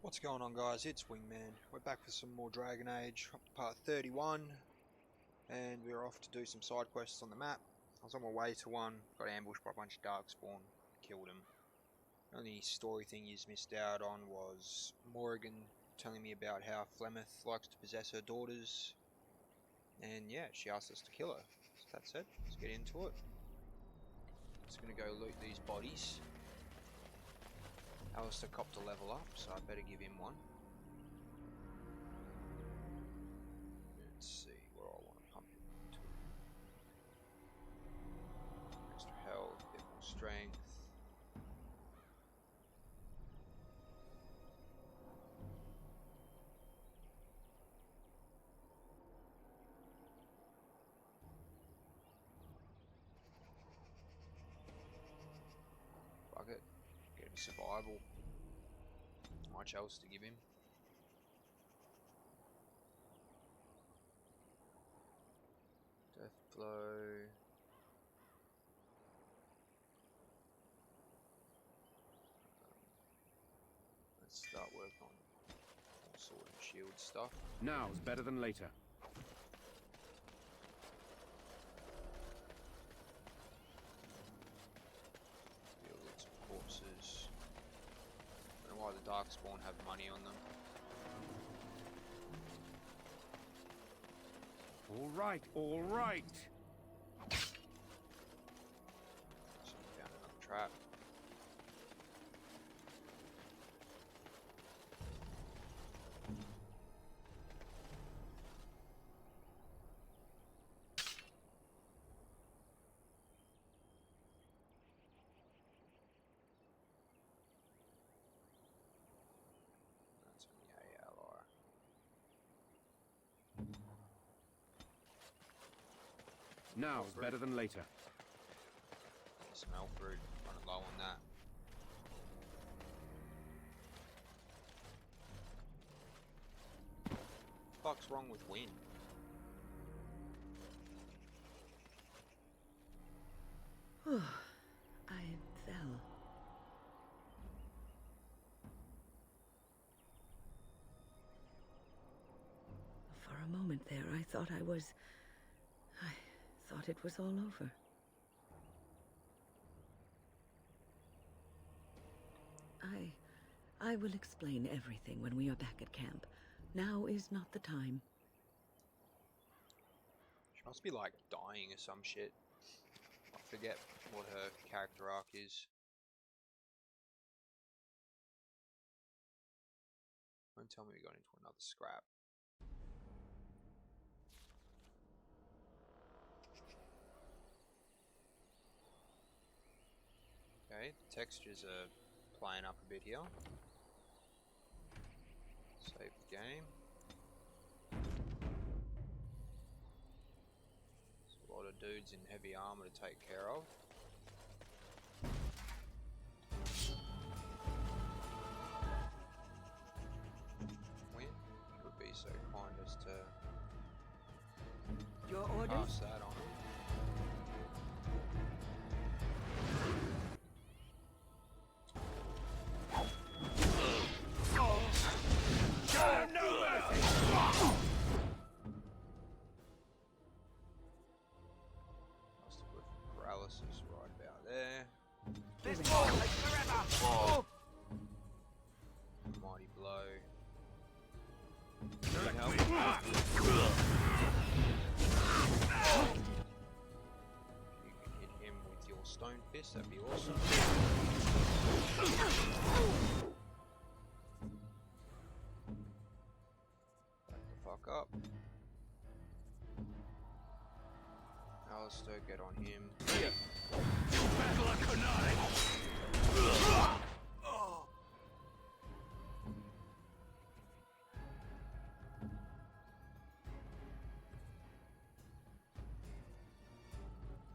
What's going on, guys? It's Wingman. We're back for some more Dragon Age, up to part 31, and we're off to do some side quests on the map. I was on my way to one, got ambushed by a bunch of Darkspawn, killed him. The only story thing you missed out on was Morrigan telling me about how Flemeth likes to possess her daughters, and yeah, she asked us to kill her. So that's it, let's get into it. Just gonna go loot these bodies. Alistair copped a level up, so I better give him one. Let's see where I want to pump him to. Extra health, a bit more strength. Fuck it. Get him survival. Not much else to give him. Death blow. Let's start work on more sword and shield stuff. Now's better than later. Steal lots of corpses. I don't know why the Darkspawn have money on them. All right, all right. Someone found another trap. That's on the ALR. Now's better than later. Get some Alfred, running low on that. Fuck's wrong with Win? I fell. For a moment there, I thought I thought it was all over. I will explain everything when we are back at camp. Now is not the time. She must be like dying or some shit. I forget what her character arc is. Don't tell me we got into another scrap. Okay, the textures are playing up a bit here. Save the game. There's a lot of dudes in heavy armor to take care of. When you would be so kind as to Your orders? pass that on. Must have put paralysis right about there. This war takes forever. Mighty blow. If you can hit him with your stone fist, that'd be awesome. Back the fuck up. Alistair, get on him. Battle of Kunai.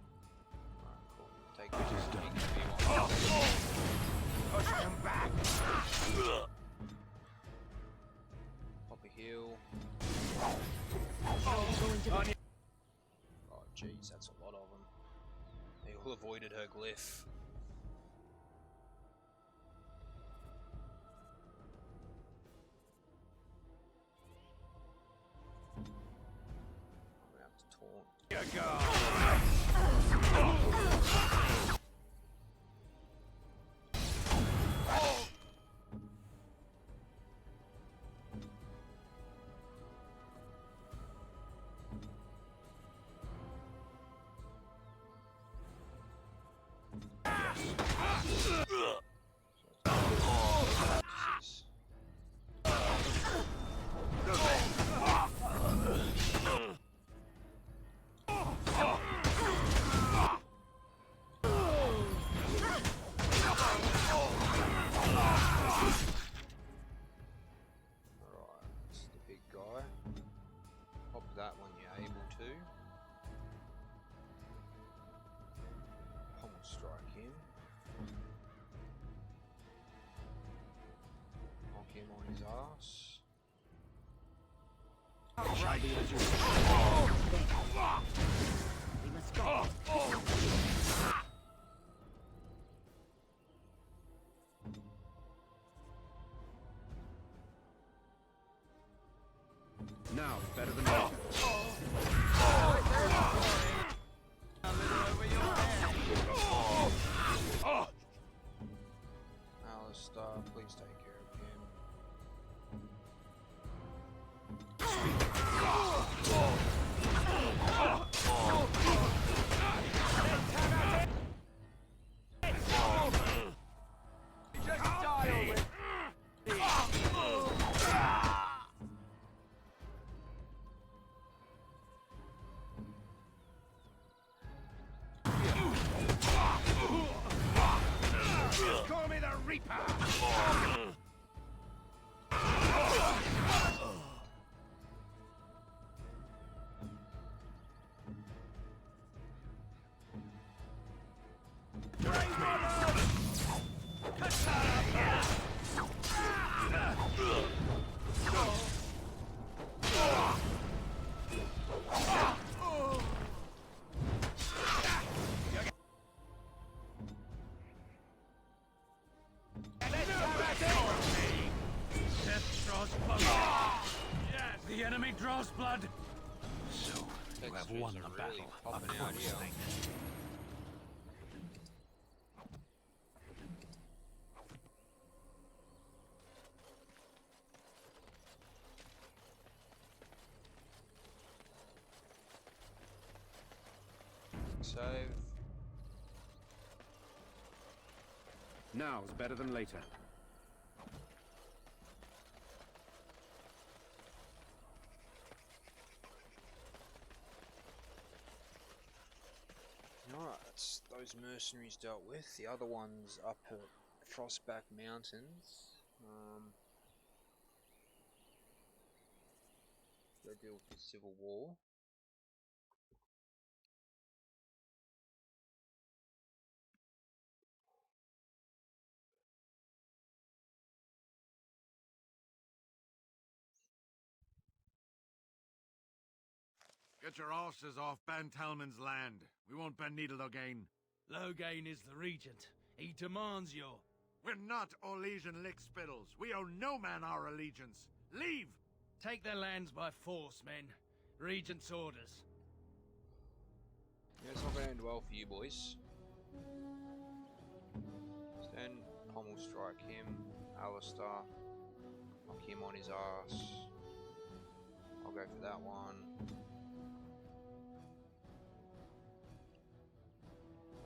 Alright, cool. Take It is this. done. Push him back. Pop a heal. On Oh jeez, that's a lot of them. They all avoided her glyph. Alright, that's the big guy. Pop that when you're able to. Pommel strike him. Knock him on his ass. We must go. Now is better than later. Alistair, please take care of him. Call me the Reaper! Death draws blood. Yes, the enemy draws blood. So, you have Textures won are the really battle. Of popping out course. here. Save. Now is better than later. Alright, that's those mercenaries dealt with. The other ones up at Frostback Mountains. Go deal with the Civil War. Get your asses off Ben Talman's land. We won't Ben Needle again. Loghain is the regent. He demands your... We're not Orlesian lickspittles. We owe no man our allegiance. Leave! Take their lands by force, men. Regent's orders. Yeah, it's not going to end well for you boys. Then pommel strike him, Alistair, knock him on his ass. I'll go for that one.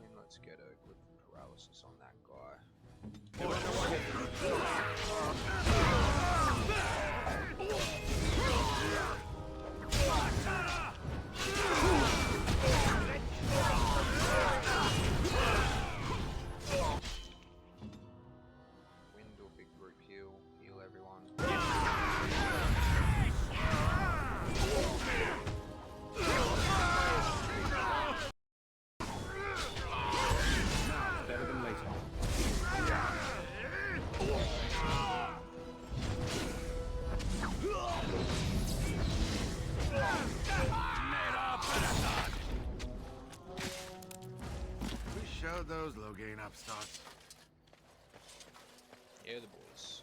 And let's get a good paralysis on that guy. Windle, big group heal, heal everyone. Now is better than later. We showed those Loghain upstarts. Yeah, the boys.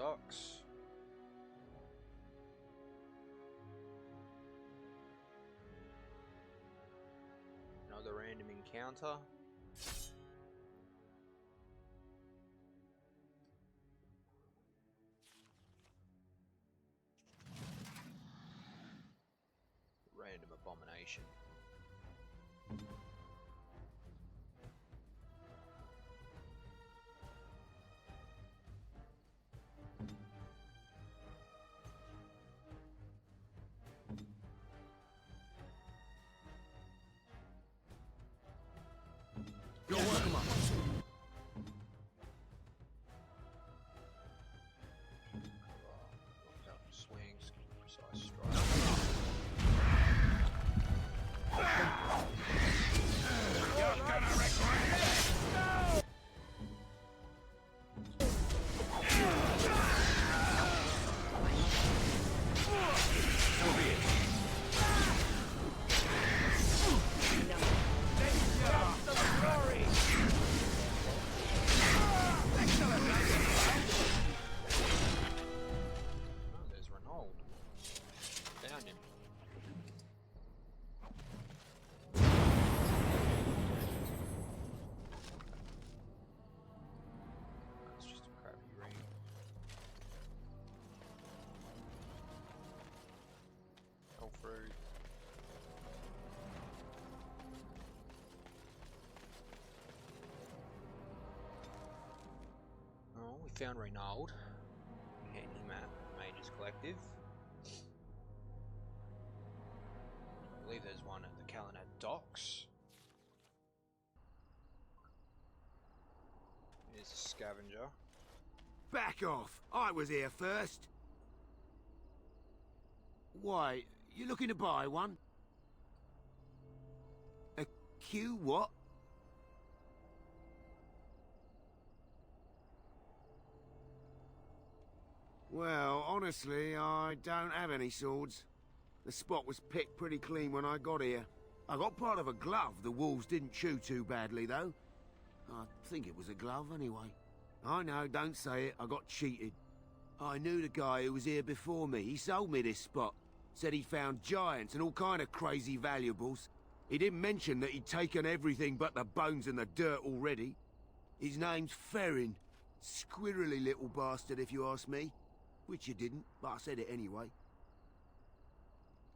docks. Another random encounter. Random abomination. Go work 'em up. Swings, precise strike. You're gonna regret it! Oh, there's Renault. Found him. That's just a crappy ring. Fell through. Oh, we found Renault. Handy map, Mages Collective. I believe there's one at the Calenad docks. Here's a scavenger. Back off! I was here first. Why, you looking to buy one? A Q what? Well, honestly, I don't have any swords. The spot was picked pretty clean when I got here. I got part of a glove the wolves didn't chew too badly, though. I think it was a glove, anyway. I know, don't say it, I got cheated. I knew the guy who was here before me. He sold me this spot. Said he'd found giants and all kind of crazy valuables. He didn't mention that he'd taken everything but the bones and the dirt already. His name's Ferrin. Squirrely little bastard, if you ask me. Which you didn't, but I said it anyway.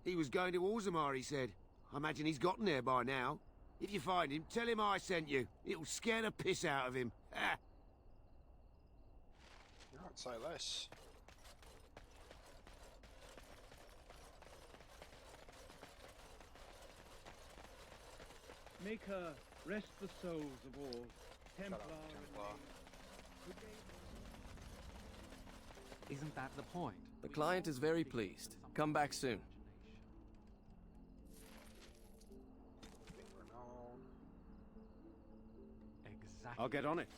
He was going to Orzammar, he said. I imagine he's gotten there by now. If you find him, tell him I sent you. It'll scare the piss out of him. Ha! You can't say less. Make her rest the souls of all. Shut Templar. up, Templar. Isn't that the point? The client is very pleased. Come back soon. Renault. Exactly. I'll get on it.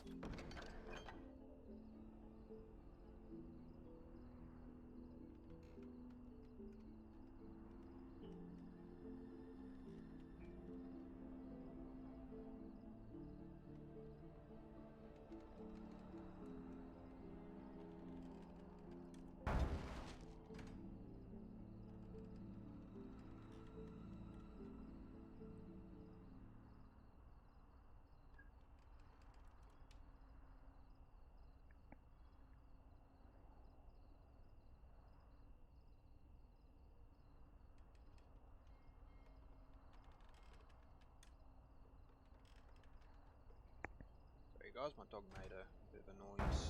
Sorry guys, my dog made a bit of a noise.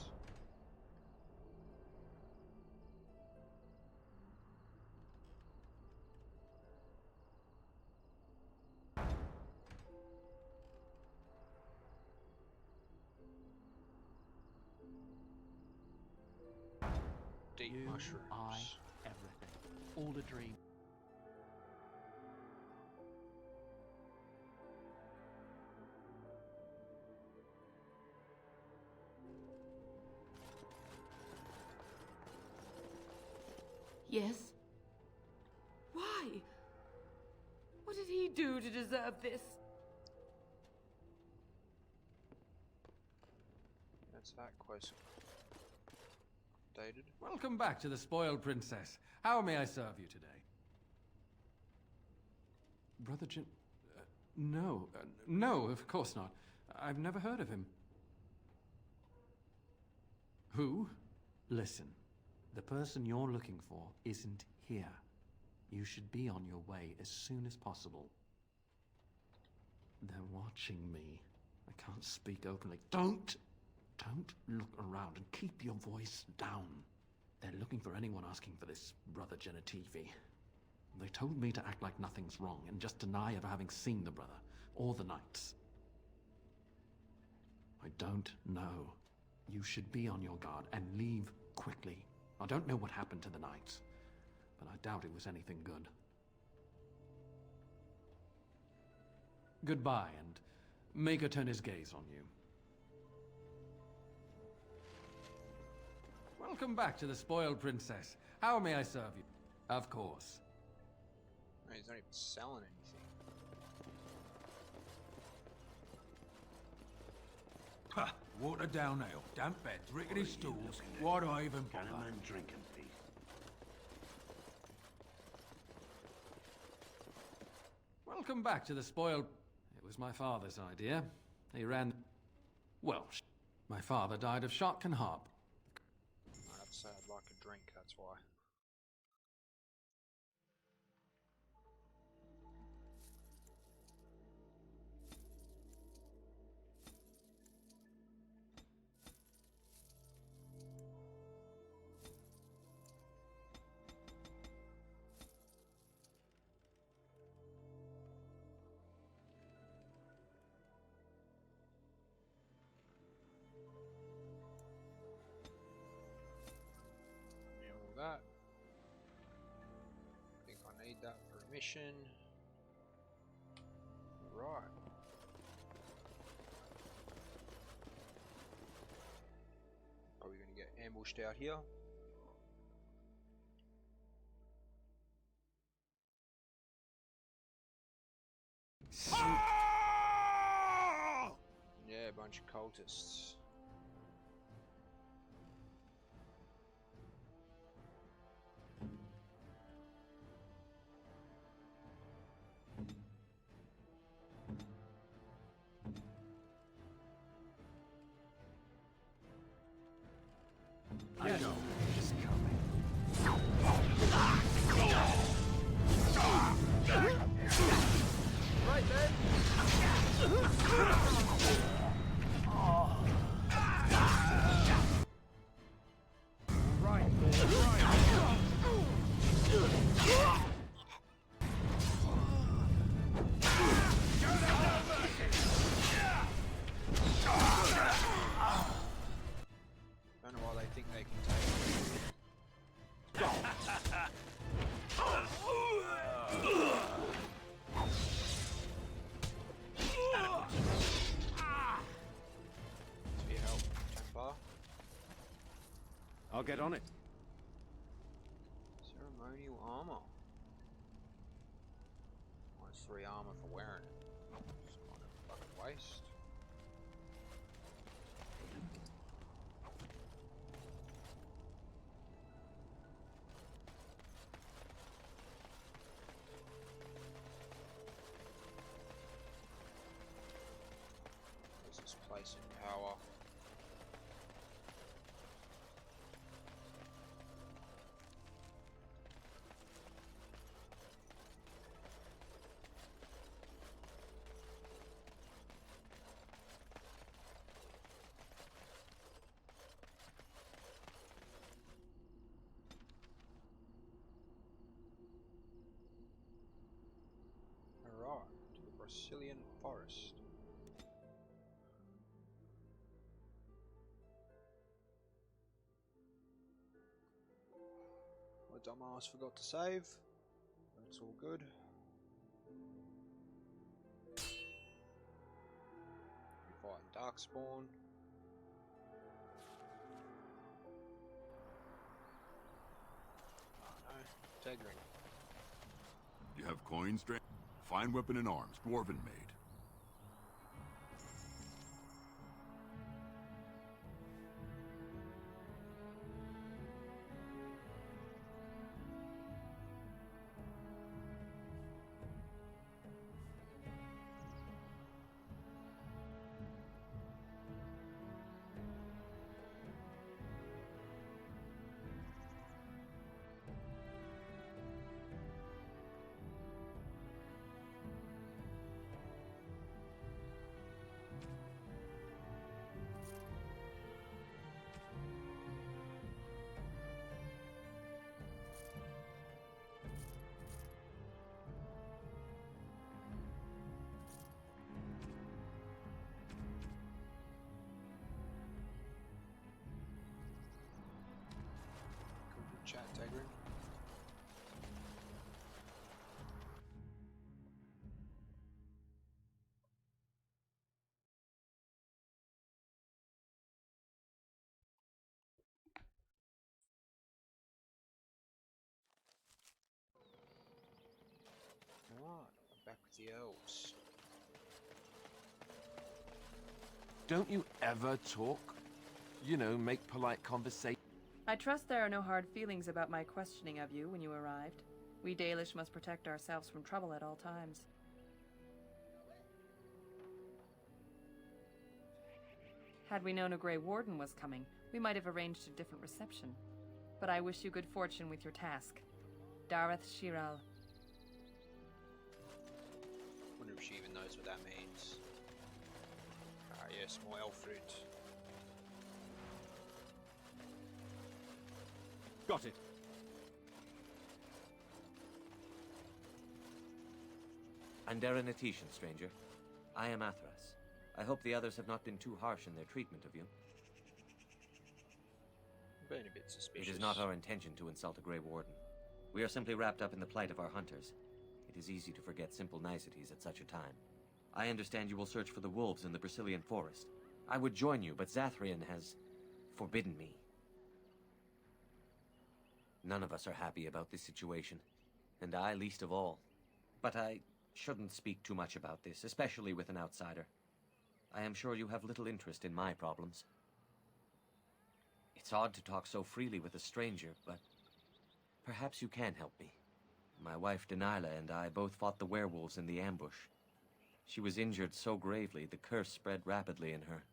Deep You, mushrooms. I, everything. All a dream. Yes? Why? What did he do to deserve this? That's that quest updated. Welcome back to the Spoiled Princess. How may I serve you today? Brother Jin... no, of course not. I've never heard of him. Who? Listen, the person you're looking for isn't here. You should be on your way as soon as possible. They're watching me. I can't speak openly. Don't look around and keep your voice down. They're looking for anyone asking for this Brother Genitivi. They told me to act like nothing's wrong and just deny ever having seen the brother or the knights. I don't know. You should be on your guard and leave quickly. I don't know what happened to the knights, but I doubt it was anything good. Goodbye, and make her turn his gaze on you. Welcome back to the Spoiled Princess. How may I serve you? Of course. No, he's not even selling anything. Ha! Watered down ale, damp beds, rickety stools. Why do I even bother? Drinking, please. Welcome back to the Spoiled... It was my father's idea. He ran... Well, my father died of shock and harp. I'd have to say I'd like a drink, that's why. That. I think I need that for a mission. Right. Are we going to get ambushed out here? Yeah, a bunch of cultists. I know he's coming. Right then. Don't know why they think they can take it. Thanks for your help, Templar. I'll get on it. Ceremonial armor. Minus 3 armor for wearing it. It's kind of a fucking waste. Where's this place in power? Alright, to the Brazilian forest. My dumbass forgot to save. That's all good. We fight Darkspawn. Oh no, Tegrin. You have coins, Dra- Fine weapon and arms, dwarven made. chat, Tegrin. Alright, back with the elves. Don't you ever talk? You know, make polite conversation. I trust there are no hard feelings about my questioning of you when you arrived. We Dalish must protect ourselves from trouble at all times. Had we known a Grey Warden was coming, we might have arranged a different reception. But I wish you good fortune with your task. Dareth Shiral. Wonder if she even knows what that means. Ah, yes, more elf fruit. Got it. Andera Natishan, stranger. I am Athras. I hope the others have not been too harsh in their treatment of you. Been a bit suspicious. It is not our intention to insult a Grey Warden. We are simply wrapped up in the plight of our hunters. It is easy to forget simple niceties at such a time. I understand you will search for the wolves in the Brazilian forest. I would join you, but Zathrian has forbidden me. None of us are happy about this situation, and I least of all. But I shouldn't speak too much about this, especially with an outsider. I am sure you have little interest in my problems. It's odd to talk so freely with a stranger, but perhaps you can help me. My wife Denilah and I both fought the werewolves in the ambush. She was injured so gravely, the curse spread rapidly in her.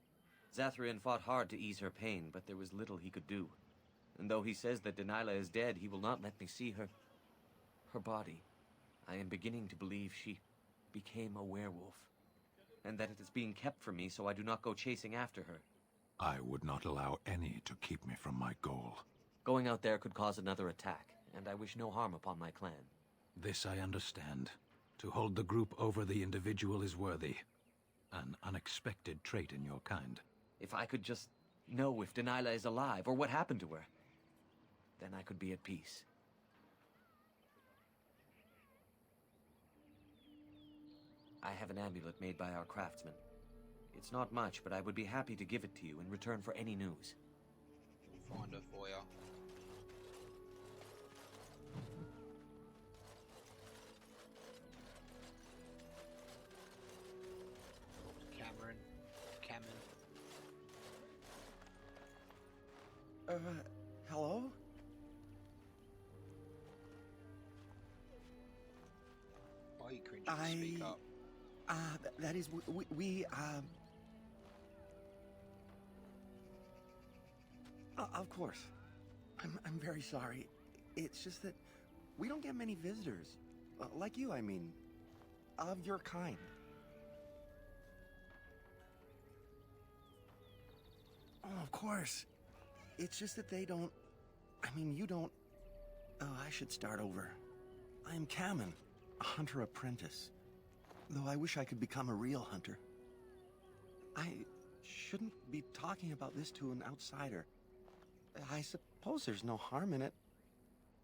Zathrian fought hard to ease her pain, but there was little he could do. And though he says that Denilah is dead, he will not let me see her body. I am beginning to believe she became a werewolf, and that it is being kept from me so I do not go chasing after her. I would not allow any to keep me from my goal. Going out there could cause another attack, and I wish no harm upon my clan. This I understand. To hold the group over the individual is worthy. An unexpected trait in your kind. If I could just know if Denilah is alive, or what happened to her, then I could be at peace. I have an amulet made by our craftsman. It's not much, but I would be happy to give it to you in return for any news. We'll find her for you. Cameron. Hello? Why are you cringing to speak up? That is, of course. I'm very sorry. It's just that we don't get many visitors. Like you, I mean. Of your kind. Oh, of course. It's just that they don't... I mean, you don't... Oh, I should start over. I am Kamen, a hunter apprentice. Though I wish I could become a real hunter. I shouldn't be talking about this to an outsider. I suppose there's no harm in it.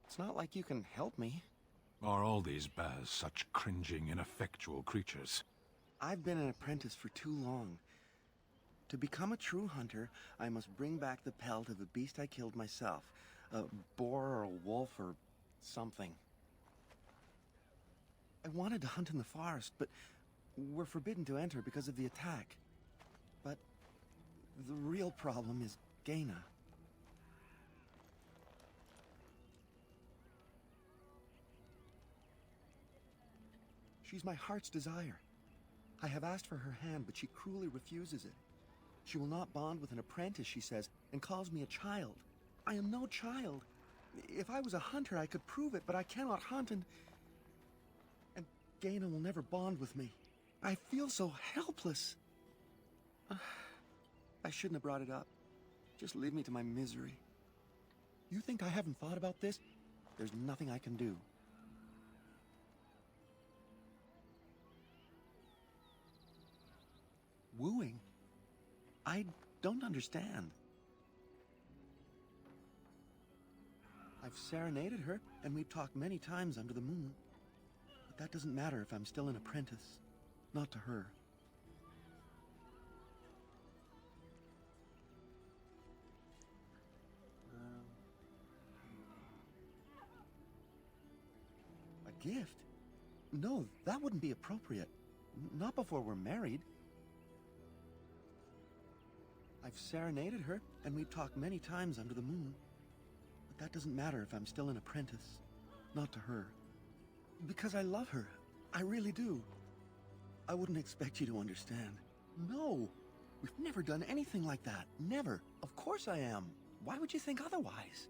It's not like you can help me. Are all these Baz such cringing, ineffectual creatures? I've been an apprentice for too long. To become a true hunter, I must bring back the pelt of a beast I killed myself. A boar or a wolf or something. I wanted to hunt in the forest, but we're forbidden to enter because of the attack. But the real problem is Gaina. She's my heart's desire. I have asked for her hand, but she cruelly refuses it. She will not bond with an apprentice, she says, and calls me a child. I am no child. If I was a hunter, I could prove it, but I cannot hunt, and Gaina will never bond with me. I feel so helpless. I shouldn't have brought it up. Just leave me to my misery. You think I haven't thought about this? There's nothing I can do. Wooing? I don't understand. I've I've serenaded her, and we've talked many times under the moon. But that doesn't matter if I'm still an apprentice. Not to her. A gift? No, that wouldn't be appropriate. Not before we're married. I've serenaded her, and we've talked many times under the moon. But that doesn't matter if I'm still an apprentice. Not to her. Because I love her. I really do. I wouldn't expect you to understand. No! We've never done anything like that. Never. Of course I am. Why would you think otherwise?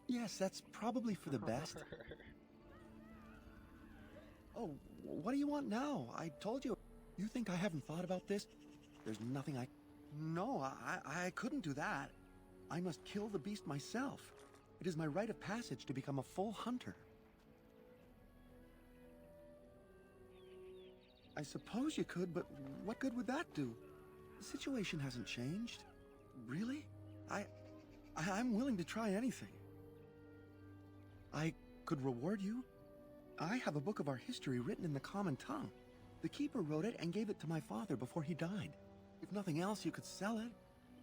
Yes, that's probably for the best. Oh, what do you want now? I told you. You think I haven't thought about this? There's nothing I... No, I couldn't do that. I must kill the beast myself. It is my rite of passage to become a full hunter. I suppose you could, but what good would that do? The situation hasn't changed. Really? I'm willing to try anything. I could reward you. I have a book of our history written in the common tongue. The keeper wrote it and gave it to my father before he died. If nothing else, you could sell it.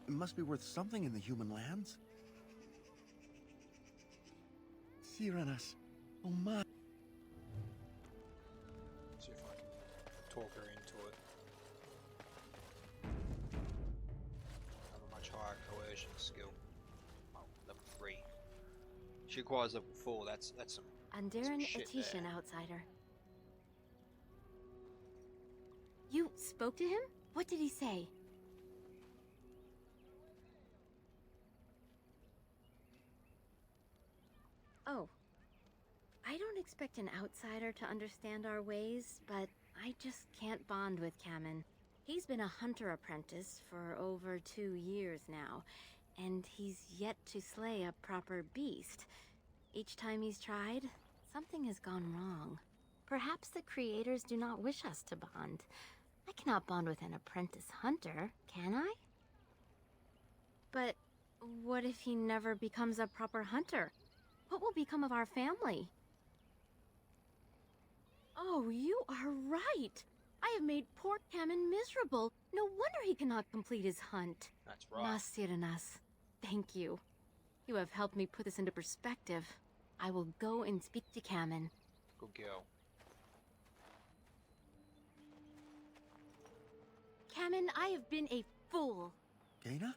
It must be worth something in the human lands. Cyranas, oh my... See if I can talk her into it. Have a much higher coercion skill. Oh, level 3. She acquires level 4. That's some Andaran shit Atishan, there. outsider. You spoke to him? What did he say? Oh. I don't expect an outsider to understand our ways, but I just can't bond with Kamen. He's been a hunter apprentice for over 2 years now, and he's yet to slay a proper beast. Each time he's tried, something has gone wrong. Perhaps the creators do not wish us to bond. I cannot bond with an apprentice hunter, can I? But what if he never becomes a proper hunter? What will become of our family? Oh, you are right! I have made poor Kamen miserable. No wonder he cannot complete his hunt. That's right. Nasiranas, thank you. You have helped me put this into perspective. I will go and speak to Kamen. Good girl. Kamen, I have been a fool. Gaina?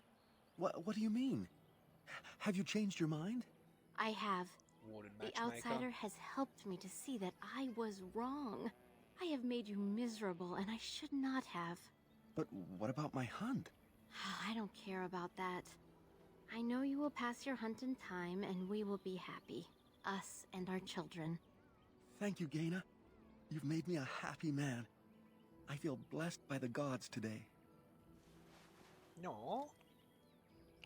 What do you mean? Have you changed your mind? I have. Warden The matchmaker. outsider has helped me to see that I was wrong. I have made you miserable, and I should not have. But what about my hunt? I don't care about that. I know you will pass your hunt in time, and we will be happy. Us and our children. Thank you, Gaina. You've made me a happy man. I feel blessed by the gods today. No.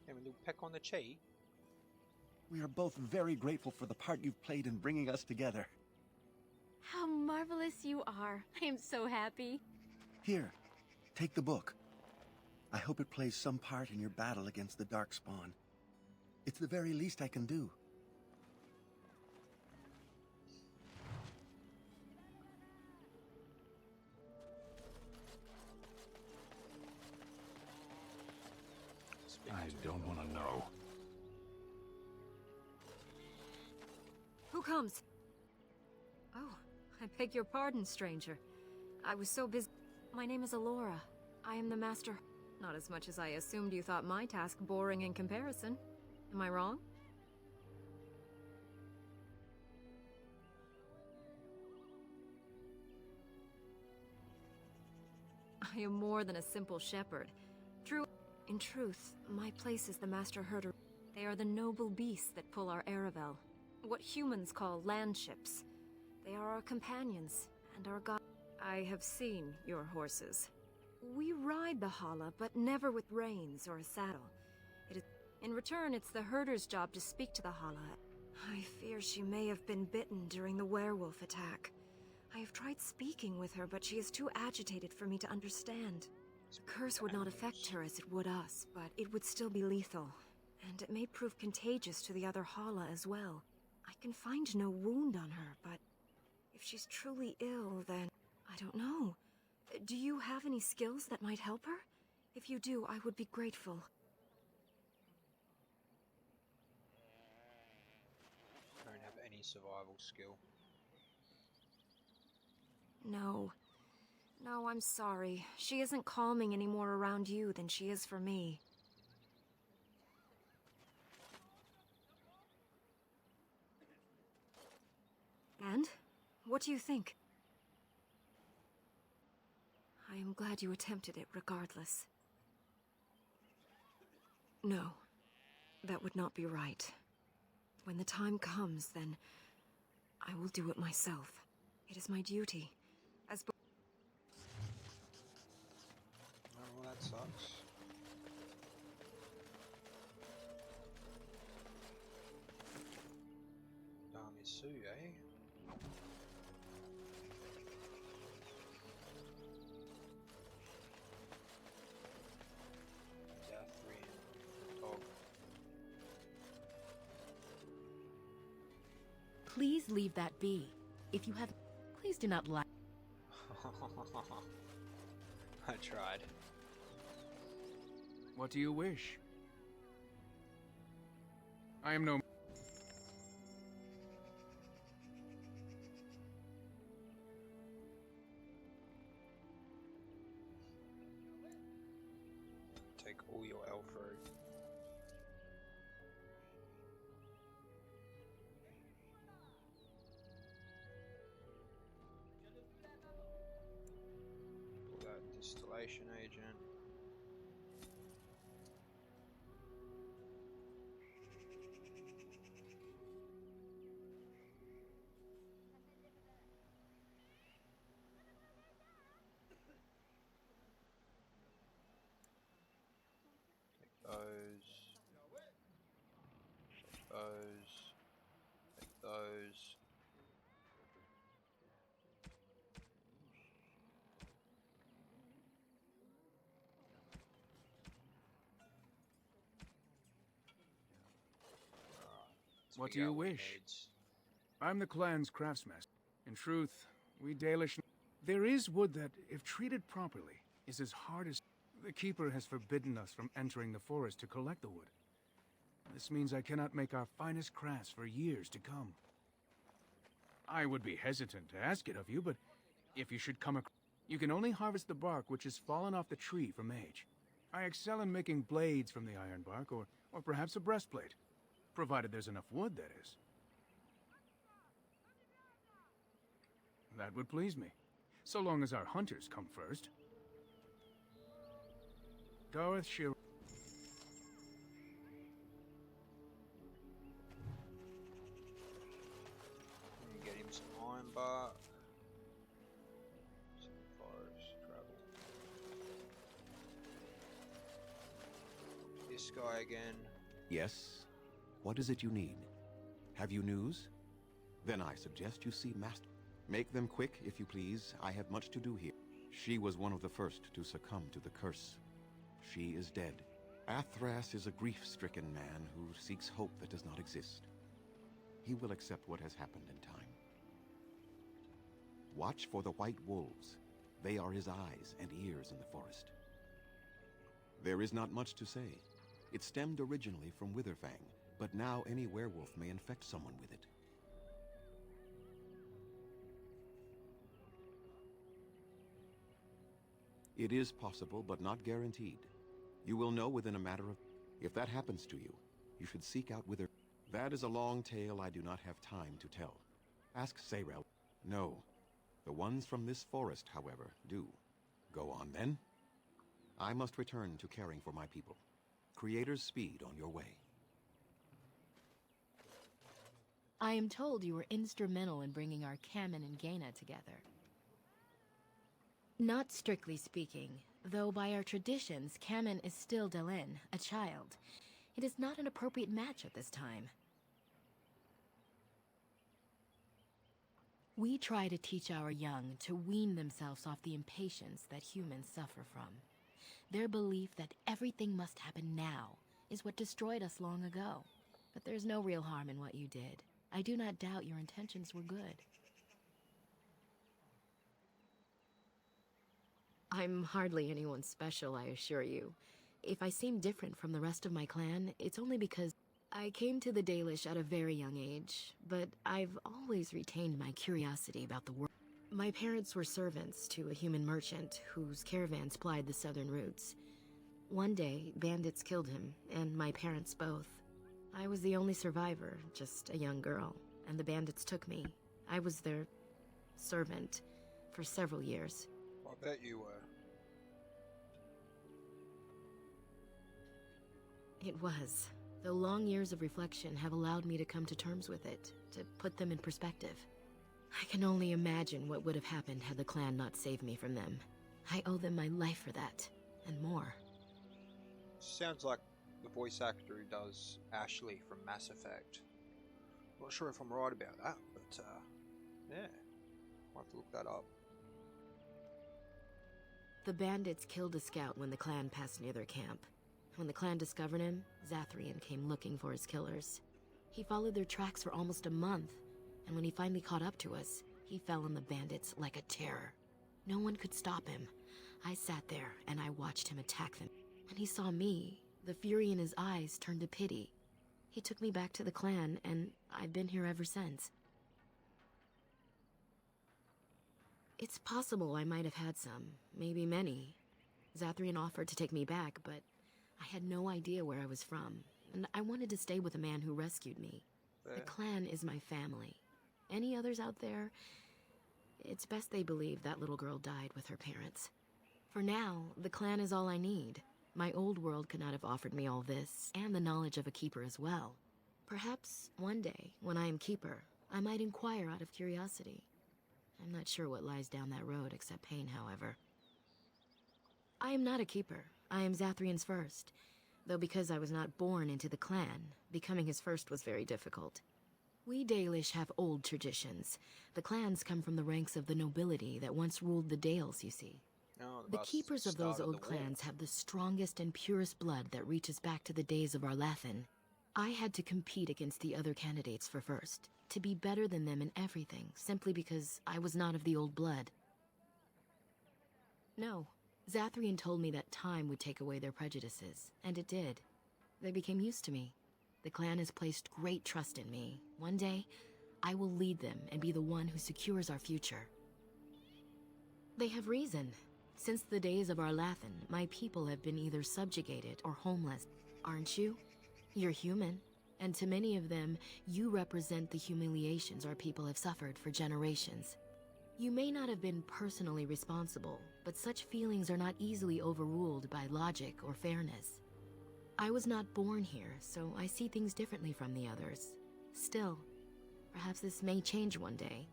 Have a little peck on the cheek. We are both very grateful for the part you've played in bringing us together. How marvelous you are. I am so happy. Here, take the book. I hope it plays some part in your battle against the Darkspawn. It's the very least I can do. I don't want to know. Who comes? Oh, I beg your pardon, stranger. I was so busy. My name is Alora. I am the master. Not as much as I assumed you thought my task boring in comparison. Am I wrong? I am more than a simple shepherd. In truth, my place is the master herder. They are the noble beasts that pull our Aravel. What humans call landships. They are our companions, and our god. I have seen your horses. We ride the Hala, but never with reins or a saddle. In return, it's the herder's job to speak to the Hala. I fear she may have been bitten during the werewolf attack. I have tried speaking with her, but she is too agitated for me to understand. The curse would not affect her as it would us, but it would still be lethal. And it may prove contagious to the other Hala as well. I can find no wound on her, but if she's truly ill, then I don't know. Do you have any skills that might help her? If you do, I would be grateful. I don't have any survival skill. No. No, I'm sorry. She isn't calming any more around you than she is for me. And? What do you think? I am glad you attempted it regardless. No. That would not be right. When the time comes, then I will do it myself. It is my duty. As Oh, well, that sucks. Damisu, eh? Dathrian dog. Please leave that be. If you have... Please do not lie. I tried. What do you wish? I am no... Take all your elf road. Pull that distillation agent. Those. What do you wish? I'm the clan's craftsmaster. In truth, we Dalish... There is wood that, if treated properly, is as hard as... The Keeper has forbidden us from entering the forest to collect the wood. This means I cannot make our finest crafts for years to come. I would be hesitant to ask it of you, but if you should come across... You can only harvest the bark which has fallen off the tree from age. I excel in making blades from the iron bark, or perhaps a breastplate. Provided there's enough wood, that is. That would please me. So long as our hunters come first. Gareth Shir... Get him some iron bark. Some forest travel. This guy again. Yes? What is it you need? Have you news? Then I suggest you see Master. Make them quick, if you please. I have much to do here. She was one of the first to succumb to the curse. She is dead. Athras is a grief-stricken man who seeks hope that does not exist. He will accept what has happened in time. Watch for the white wolves. They are his eyes and ears in the forest. There is not much to say. It stemmed originally from Witherfang, but now any werewolf may infect someone with it. It is possible, but not guaranteed. You will know within a matter of... If that happens to you, you should seek out Wither... That is a long tale I do not have time to tell. Ask Sayrel. No. The ones from this forest, however, do. Go on, then. I must return to caring for my people. Creator's speed on your way. I am told you were instrumental in bringing our Kamen and Gaina together. Not strictly speaking, though by our traditions, Kamen is still Delin, a child. It is not an appropriate match at this time. We try to teach our young to wean themselves off the impatience that humans suffer from. Their belief that everything must happen now, is what destroyed us long ago. But there's no real harm in what you did. I do not doubt your intentions were good. I'm hardly anyone special, I assure you. If I seem different from the rest of my clan, it's only because I came to the Dalish at a very young age, but I've always retained my curiosity about the world. My parents were servants to a human merchant whose caravans plied the southern routes. One day, bandits killed him, and my parents both. I was the only survivor, just a young girl, and the bandits took me. I was their servant for several years. I bet you were. It was, though long years of reflection have allowed me to come to terms with it, to put them in perspective. I can only imagine what would have happened had the clan not saved me from them. I owe them my life for that, and more. Sounds like the voice actor who does Ashley from Mass Effect. Not sure if I'm right about that, but yeah, I'll have to look that up. The bandits killed a scout when the clan passed near their camp. When the clan discovered him, Zathrian came looking for his killers. He followed their tracks for almost a month, and when he finally caught up to us, he fell on the bandits like a terror. No one could stop him. I sat there and I watched him attack them. When he saw me, the fury in his eyes turned to pity. He took me back to the clan, and I've been here ever since. It's possible I might have had some, maybe many. Zathrian offered to take me back, but I had no idea where I was from, and I wanted to stay with the man who rescued me. The clan is my family. Any others out there? It's best they believe that little girl died with her parents. For now, the clan is all I need. My old world could not have offered me all this, and the knowledge of a keeper as well. Perhaps one day, when I am keeper, I might inquire out of curiosity. I'm not sure what lies down that road except pain, however. I am not a keeper. I am Zathrian's first. Though because I was not born into the clan, becoming his first was very difficult. We Dalish have old traditions. The clans come from the ranks of the nobility that once ruled the Dales, you see. Oh, The keepers of those old clans have the strongest and purest blood that reaches back to the days of Arlathan. I had to compete against the other candidates for first, to be better than them in everything, simply because I was not of the old blood. No, Zathrian told me that time would take away their prejudices, and it did. They became used to me. The clan has placed great trust in me. One day, I will lead them and be the one who secures our future. They have reason. Since the days of Arlathan, my people have been either subjugated or homeless. Aren't you? You're human, and to many of them, you represent the humiliations our people have suffered for generations. You may not have been personally responsible, but such feelings are not easily overruled by logic or fairness. I was not born here, so I see things differently from the others. Still, perhaps this may change one day,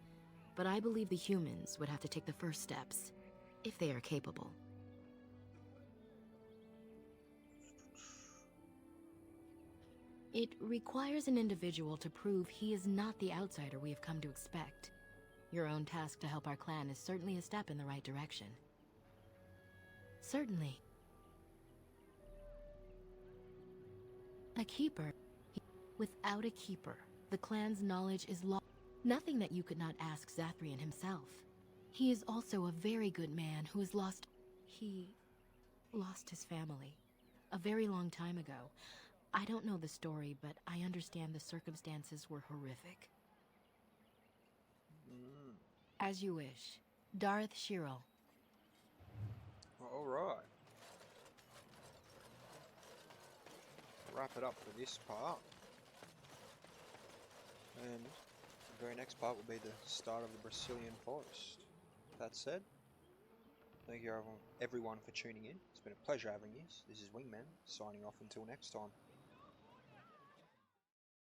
but I believe the humans would have to take the first steps, if they are capable. It requires an individual to prove he is not the outsider we have come to expect. Your own task to help our clan is certainly a step in the right direction. Certainly. A keeper. Without a keeper, the clan's knowledge is lost. Nothing that you could not ask Zathrian himself. He is also a very good man who has lost... He lost his family a very long time ago. I don't know the story, but I understand the circumstances were horrific. As you wish. Darth Shiro. Alright. Wrap it up for this part. And the very next part will be the start of the Brazilian forest. That said, thank you everyone for tuning in. It's been a pleasure having you. This is Wingman, signing off until next time.